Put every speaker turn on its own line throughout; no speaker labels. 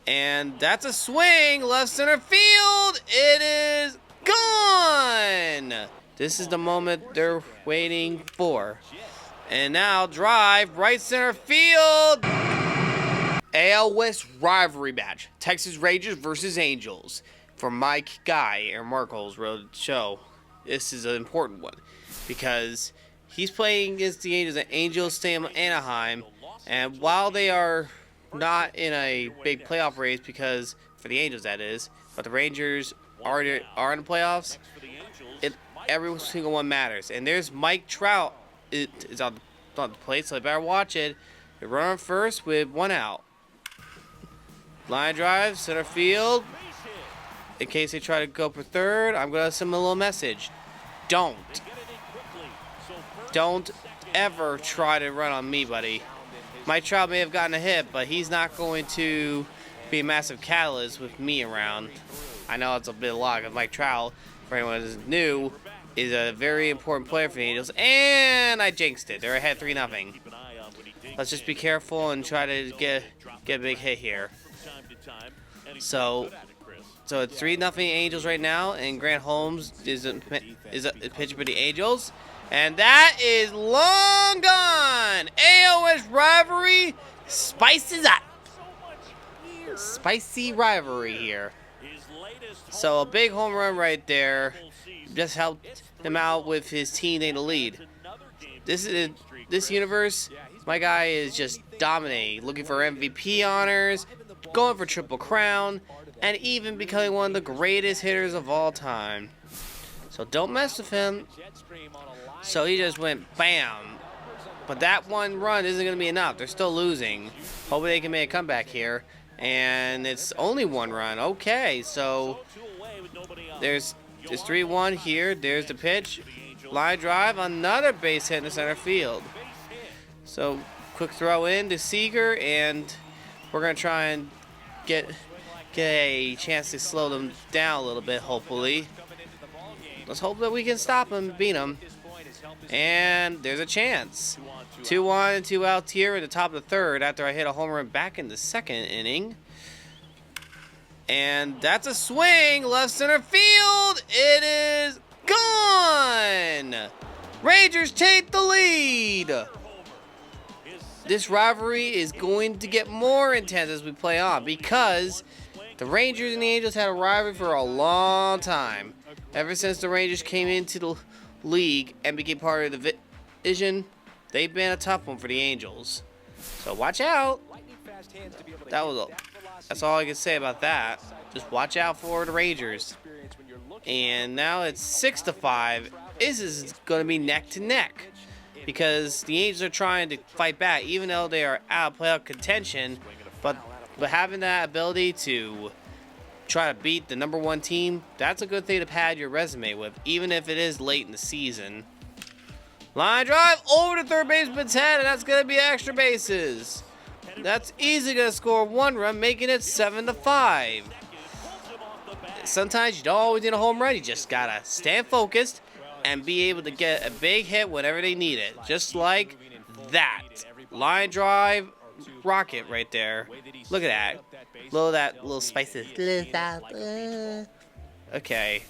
And that's a swing, left center field. It is gone. This is the moment they're waiting for. And now drive, right center field. AL West Rivalry Match. Texas Rangers versus Angels. For Mike Guy, MLB The Show. This is an important one because he's playing against the Angels. The Angels stay in Anaheim. And while they are not in a big playoff race, because for the Angels that is, but the Rangers are in the playoffs, every single one matters. And there's Mike Trout is on the plate, so I better watch it. They run on first with 1 out. Line drive, center field. In case they try to go for third, I'm going to send them a little message. Don't ever try to run on me, buddy. Mike Trout may have gotten a hit, but he's not going to be a massive catalyst with me around. I know it's a bit of luck. Mike Trout, for anyone who's new, is a very important player for the Angels. And I jinxed it. They're ahead 3-0. Let's just be careful and try to get a big hit here. So it's 3-0 Angels right now, and Grant Holmes is a pitcher for the Angels. And that is long gone. AL West rivalry spices up. Spicy rivalry here. So a big home run right there just helped him out with his team in the lead. This universe, my guy is just dominating, looking for MVP honors, going for Triple Crown, and even becoming one of the greatest hitters of all time. So don't mess with him. So he just went bam. But that 1 run isn't going to be enough. They're still losing. Hopefully they can make a comeback here. And it's only 1 run. Okay, so there's 3-1 here. There's the pitch. Line drive. Another base hit in the center field. So quick throw in to Seager. And we're going to try and get a chance to slow them down a little bit, hopefully. Let's hope that we can stop him, beat him. And there's a chance. 2-1 and 2 outs here at the top of the third after I hit a home run back in the second inning. And that's a swing, left center field. It is gone. Rangers take the lead. This rivalry is going to get more intense as we play on because the Rangers and the Angels had a rivalry for a long time. Ever since the Rangers came into the league and became part of the division, they've been a tough one for the Angels. So watch out. That's all I can say about that. Just watch out for the Rangers. And now it's 6-5. This is going to be neck to neck because the Angels are trying to fight back, even though they are out of playoff contention. But having that ability to try to beat the #1 team, that's a good thing to pad your resume with, even if it is late in the season. Line drive over to third baseman's head, and that's going to be extra bases. That's easily going to score 1 run, making it 7-5. Sometimes you don't always need a home run. You just got to stand focused and be able to get a big hit whenever they need it. Just like that. Line drive rocket right there. Look at that. Little spicy. Okay.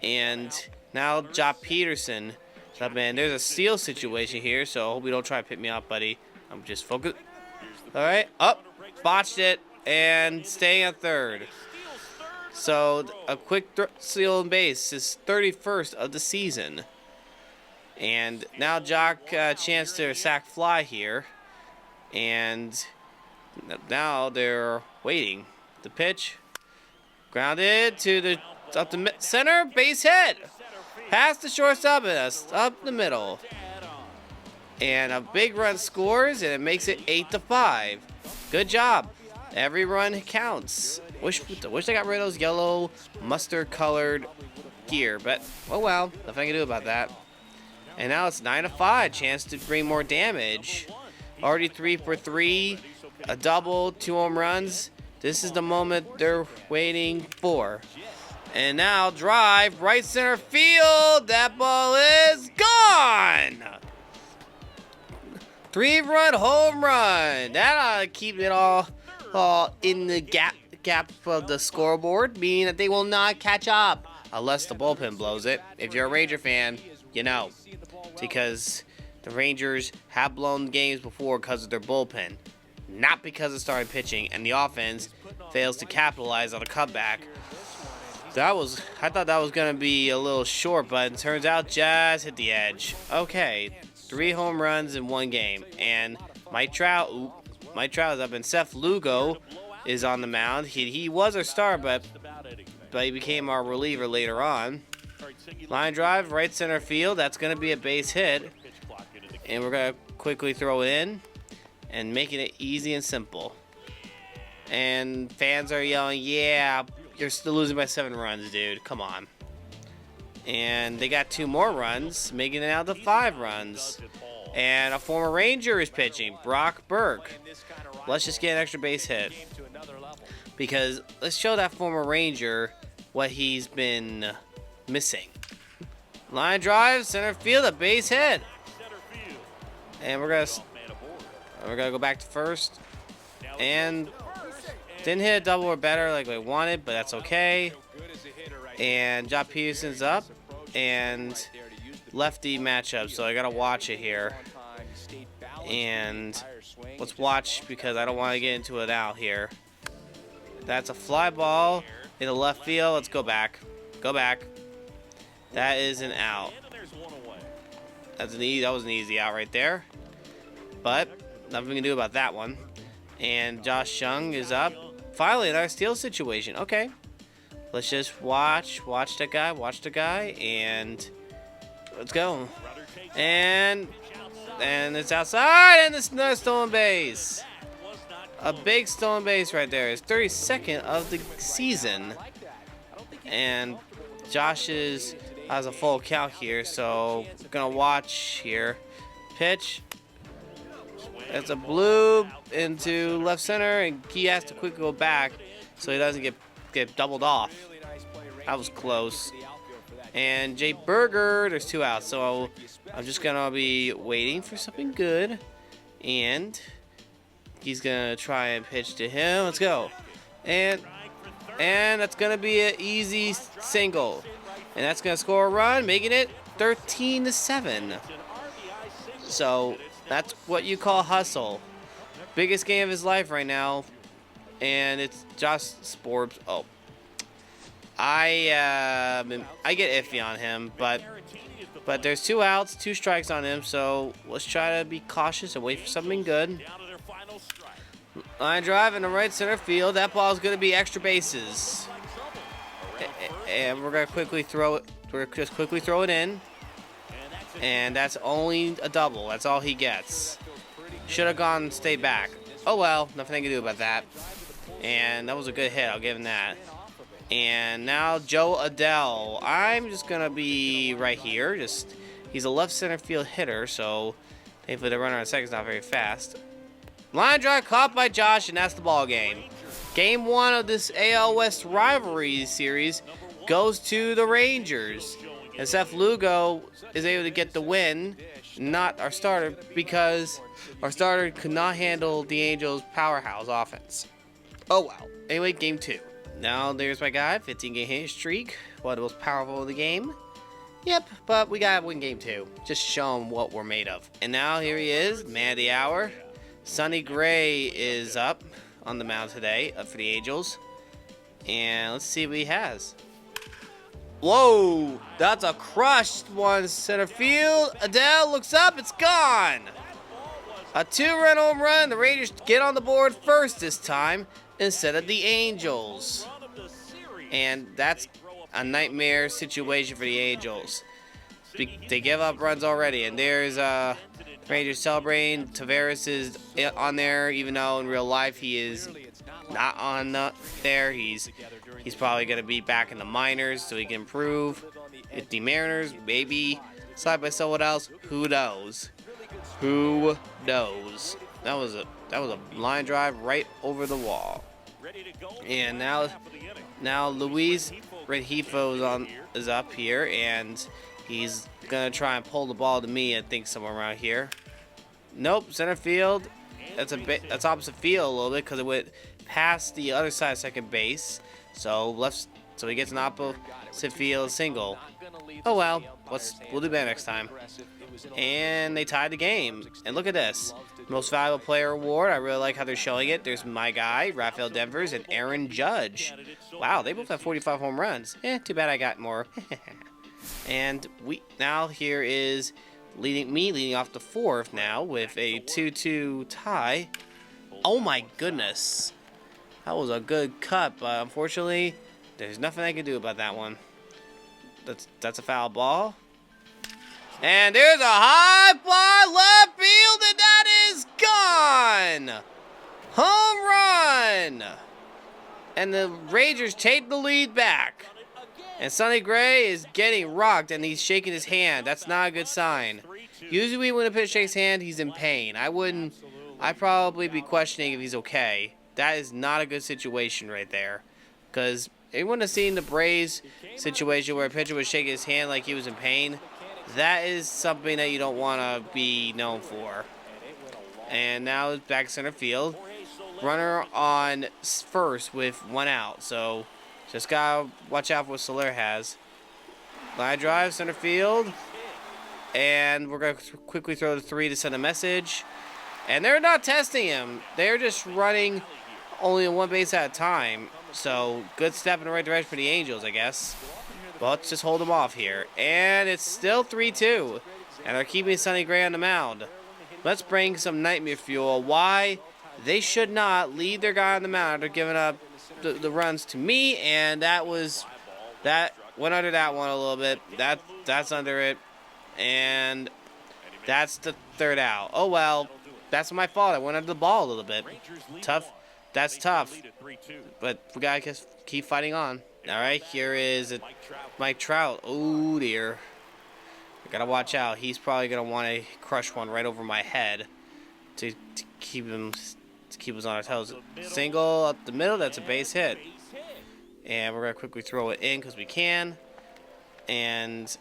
And now Jock Peterson. Man, there's a steal situation here, so I hope you don't try to pick me up, buddy. I'm just focused. Alright. Up. Botched it. And staying at third. So a quick steal and base is 31st of the season. And now Jock chance to sack fly here. And now they're waiting. The pitch. Grounded to the up the center. Base hit. Past the shortstop and up the middle. And a big run scores and it makes it 8-5. Good job. Every run counts. Wish I got rid of those yellow mustard colored gear, but oh well, nothing I can do about that. And now it's 9-5. Chance to bring more damage. Already 3 for 3. A double, 2 home runs. This is the moment they're waiting for. And now drive, right center field. That ball is gone. 3-run home run. That ought to keep it all in the gap of the scoreboard, meaning that they will not catch up unless the bullpen blows it. If you're a Ranger fan, you know, because the Rangers have blown games before because of their bullpen, not because of starting pitching, and the offense fails to capitalize on a comeback. I thought that was gonna be a little short, but it turns out just hit the edge. Okay, 3 home runs in 1 game, and Mike Trout is up, and Seth Lugo is on the mound. He was our star, but he became our reliever later on. Line drive, right center field. That's gonna be a base hit, and we're gonna quickly throw it in, and making it easy and simple. And fans are yelling, "Yeah, you're still losing by 7 runs, dude. Come on." And they got 2 more runs, making it out to 5 runs. And a former Ranger is pitching, Brock Burke. Let's just get an extra base hit, because let's show that former Ranger what he's been missing. Line drive, center field, a base hit. And we're gonna go back to first. And didn't hit a double or better like we wanted, but that's okay. And Josh Peterson's up, and lefty matchup, so I gotta watch it here. And let's watch, because I don't want to get into it out here. That's a fly ball in the left field. Let's go back. Go back. That is an out. That was an easy out right there. But nothing we can do about that one. And Josh Jung is up. Finally, another steal situation. Okay. Let's just watch the guy, and let's go. And it's outside, and it's another stolen base. A big stolen base right there. It's 32nd of the season. And Josh has a full count here, so we're gonna watch here. Pitch. It's a blue into left center, and he has to quickly go back so he doesn't get doubled off. That was close. And Jay Berger, there's 2 outs, so I'm just gonna be waiting for something good, and he's gonna try and pitch to him. Let's go. And that's gonna be an easy single, and that's gonna score a run, making it 13-7. So that's what you call hustle. Biggest game of his life right now, and it's just sports. Oh, I get iffy on him, but there's 2 outs, 2 strikes on him, so let's try to be cautious and wait for something good. Line drive in the right center field. That ball is going to be extra bases, and we're gonna quickly throw it. We're just quickly throw it in, and that's only a double. That's all he gets. Should have gone and stayed back. Oh well, nothing I can do about that. And that was a good hit. I'll give him that. And now Joe Adele. I'm just gonna be right here. He's a left center field hitter, so thankfully the runner on second is not very fast. Line drive caught by Josh, and that's the ball game. Game 1 of this AL West Rivalry series goes to the Rangers, and Seth Lugo is able to get the win, not our starter, because our starter could not handle the Angels' powerhouse offense. Oh well. Anyway, game 2. Now there's my guy, 15-game hit streak, one of the most powerful of the game. Yep, but we gotta win game 2. Just show him what we're made of. And now here he is, man of the hour. Sonny Gray is up on the mound today, up for the Angels. And let's see what he has. Whoa, that's a crushed one, center field. Adele looks up, it's gone. A 2-run home run. The Rangers get on the board first this time instead of the Angels. And that's a nightmare situation for the Angels. They give up runs already, and there's Rangers celebrating. Tavares is on there, even though in real life he is not on there. He's probably going to be back in the minors so he can improve. If the Mariners, maybe side by someone else, who knows? Who knows? That was a line drive right over the wall. And now Luis Rengifo is up here, and he's gonna try and pull the ball to me, I think, somewhere around here. Nope, center field. That's opposite field a little bit because it went past the other side of second base. So he gets an opposite field single. Oh well, we'll do better next time. And they tied the game. And look at this. Most Valuable Player award. I really like how they're showing it. There's my guy, Rafael Devers, and Aaron Judge. Wow, they both have 45 home runs. Too bad I got more. And now here is leading off the fourth now with a 2-2 tie. Oh my goodness. That was a good cut, but unfortunately, there's nothing I can do about that one. That's a foul ball. And there's a high fly left field, and that is gone! Home run! And the Rangers take the lead back. And Sonny Gray is getting rocked, and he's shaking his hand. That's not a good sign. Usually when a pitcher shakes his hand, he's in pain. I'd probably be questioning if he's okay. That is not a good situation right there. Because anyone has seen the Braves situation where a pitcher was shaking his hand like he was in pain, that is something that you don't want to be known for. And now it's back center field. Runner on first with 1 out. So just gotta watch out for what Soler has. Line drive, center field. And we're going to quickly throw the 3 to send a message. And they're not testing him. They're just running only 1 base at a time. So, good step in the right direction for the Angels, I guess. But let's just hold them off here. And it's still 3-2. And they're keeping Sonny Gray on the mound. Let's bring some nightmare fuel. Why they should not leave their guy on the mound. They're giving up the runs to me. And that went under that one a little bit. That's under it. And that's the 3rd out. Oh, well. That's my fault. I went under the ball a little bit. Tough. That's tough. But we got to keep fighting on. All right, here is Mike Trout. Oh, dear. I got to watch out. He's probably going to want to crush one right over my head to keep us on our toes. Single up the middle. That's a base hit. And we're going to quickly throw it in because we can. And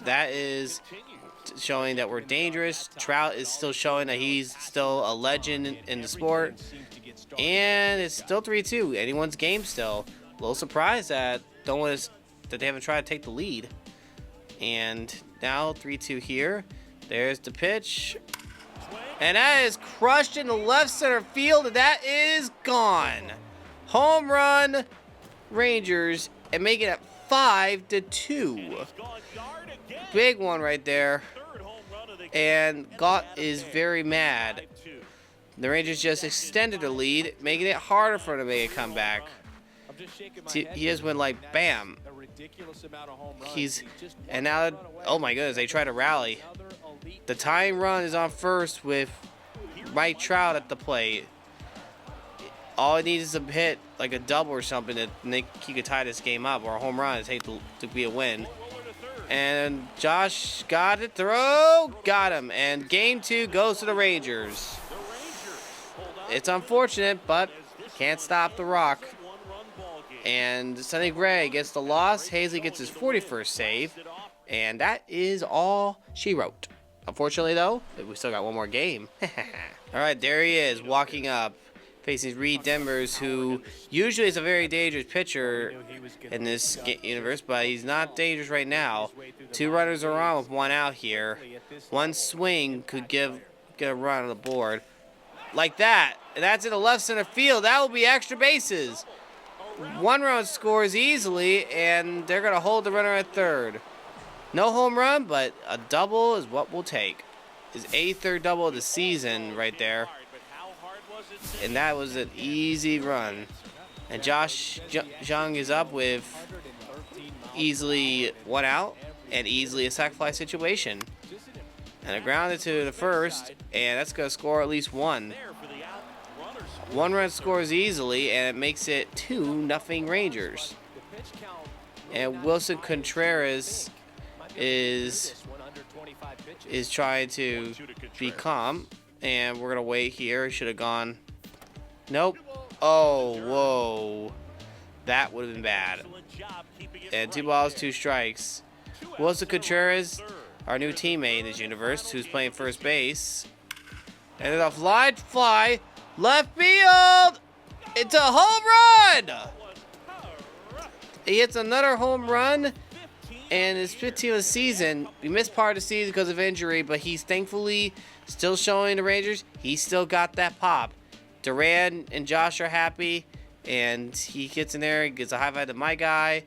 that is showing that we're dangerous. Trout is still showing that he's still a legend in the sport. And it's still 3-2. Anyone's game still. A little surprised that they haven't tried to take the lead. And now 3-2 here. There's the pitch. And that is crushed in the left center field. And that is gone. Home run Rangers and make it at 5-2. Big one right there. And Gott is very mad. The Rangers just extended the lead, making it harder for him to make a comeback. He just went like bam. And now, oh my goodness, they try to rally. The tying run is on first with Mike Trout at the plate. All he needs is a hit, like a double or something, he could tie this game up, or a home run to be a win. And Josh got it, got him. And game 2 goes to the Rangers. It's unfortunate, but can't stop the Rock. And Sonny Gray gets the loss. Hazley gets his 41st save. And that is all she wrote. Unfortunately, though, we still got one more game. All right, there he is, walking up, facing Reed Denvers, who usually is a very dangerous pitcher in this universe, but he's not dangerous right now. 2 runners are on with 1 out here. 1 swing could get a run on the board. Like that. And that's in the left center field. That will be extra bases. 1 run scores easily, and they're going to hold the runner at third. No home run, but a double is what we'll take. His 8th double of the season right there. And that was an easy run. And Josh Jung is up with easily 1 out and easily a sac fly situation. And a grounded to the first, and that's going to score at least 1. 1 run scores easily, and it makes it 2-0 Rangers. And Wilson Contreras is trying to be calm, and we're going to wait here. Should have gone. Nope. Oh, whoa. That would have been bad. And 2 balls, 2 strikes. Wilson Contreras, our new teammate in this universe, who's playing first base. And then a fly, left field. It's a home run. He hits another home run, and his 15th of the season. We missed part of the season because of injury, but he's thankfully still showing the Rangers. He's still got that pop. Duran and Josh are happy, and he gets in there, gets a high five to my guy,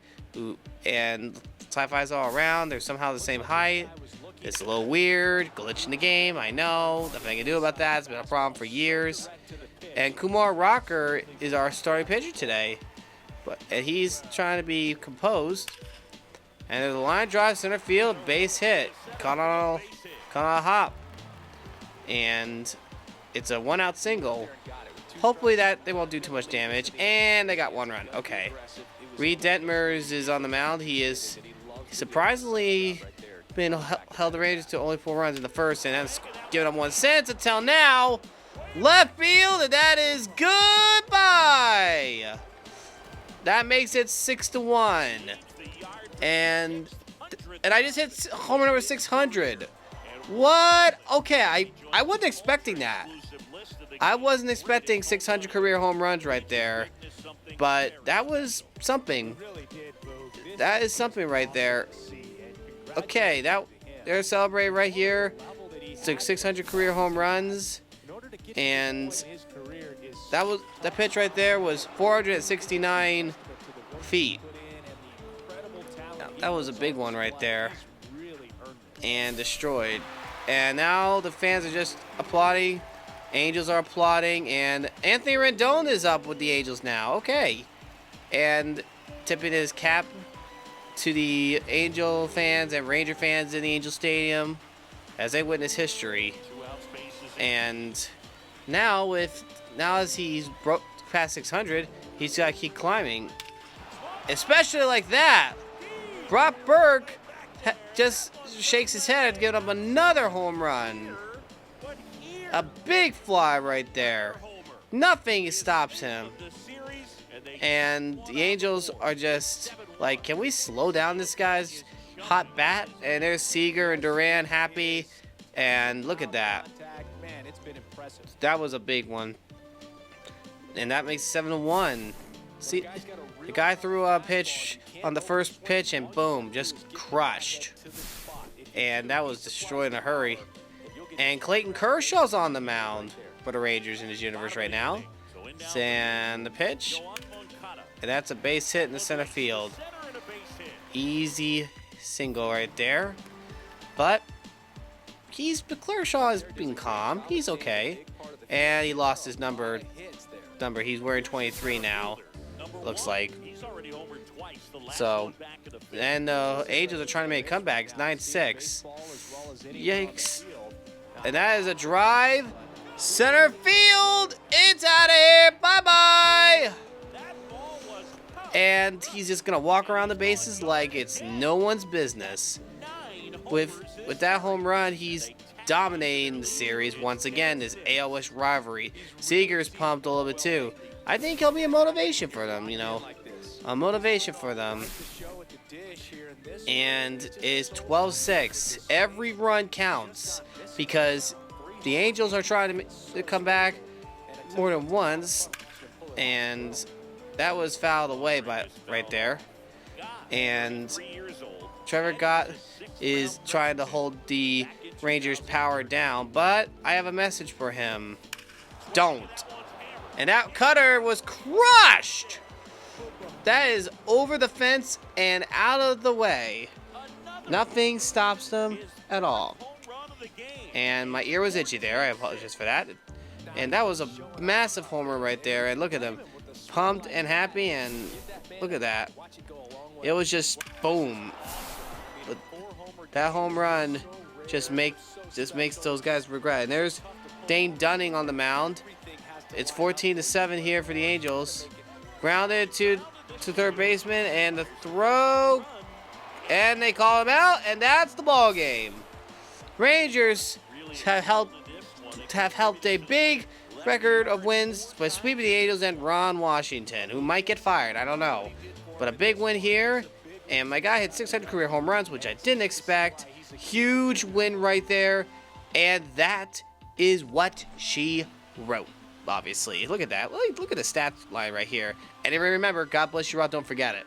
and high fives all around. They're somehow the same height. It's a little weird, glitch in the game. I know, nothing I can do about that. It's been a problem for years. And Kumar Rocker is our starting pitcher today. And he's trying to be composed. And there's a line drive, center field, base hit. Caught on a hop. And it's a 1-out single. Hopefully that they won't do too much damage. And they got 1 run. Okay. Reed Detmers is on the mound. He is surprisingly held the Rangers to only 4 runs in the first. And that's giving them 1 cent until now. Left field, and that is goodbye. That makes it 6-1. And I just hit homer number 600. What? Okay, I wasn't expecting that. I wasn't expecting 600 career home runs right there. But that was something. That is something right there. Okay, they're celebrating right here. It's like 600 career home runs. And that pitch right there was 469 feet. That was a big one right there. And destroyed. And now the fans are just applauding. Angels are applauding. And Anthony Rendon is up with the Angels now. Okay. And tipping his cap to the Angel fans and Ranger fans in the Angel Stadium as they witness history. And now as he's broke past 600, he's got to keep climbing. Especially like that. Brock Burke just shakes his head at giving up another home run. A big fly right there. Nothing stops him. And the Angels are just like, can we slow down this guy's hot bat? And there's Seager and Duran happy. And look at that. That was a big one. And that makes 7-1. See, the guy threw a pitch on the first pitch and boom, just crushed. And that was destroyed in a hurry. And Clayton Kershaw's on the mound for the Rangers in his universe right now. And the pitch. And that's a base hit in the center field. Easy single right there. But Kershaw has been calm. He's okay. And he lost his number. He's wearing 23 now. Looks like. So, and the Angels are trying to make comebacks. 9-6. Yikes. And that is a drive. Center field. It's out of here. Bye-bye. And he's just going to walk around the bases like it's no one's business. With that home run, he's dominating the series once again. This AL West rivalry. Seager's pumped a little bit too. I think he'll be a motivation for them, you know. A motivation for them. And it's 12-6. Every run counts because the Angels are trying to come back more than once. And that was fouled away right there. And Trevor Gott is trying to hold the Rangers' power down, but I have a message for him. Don't. And that cutter was crushed. That is over the fence and out of the way. Nothing stops them at all. And my ear was itchy there. I apologize for that. And that was a massive homer right there. And look at them. Pumped and happy, and look at that. It was just boom. But that home run just makes those guys regret. And there's Dane Dunning on the mound. It's 14-7 here for the Angels. Grounded to third baseman, and the throw, and they call him out, and that's the ball game. Rangers have helped a big record of wins by sweeping the Angels and Ron Washington, who might get fired. I don't know. But a big win here. And my guy hit 600 career home runs, which I didn't expect. Huge win right there. And that is what she wrote. Obviously, look at that. Look at the stats line right here. And remember, God bless you all. Don't forget it.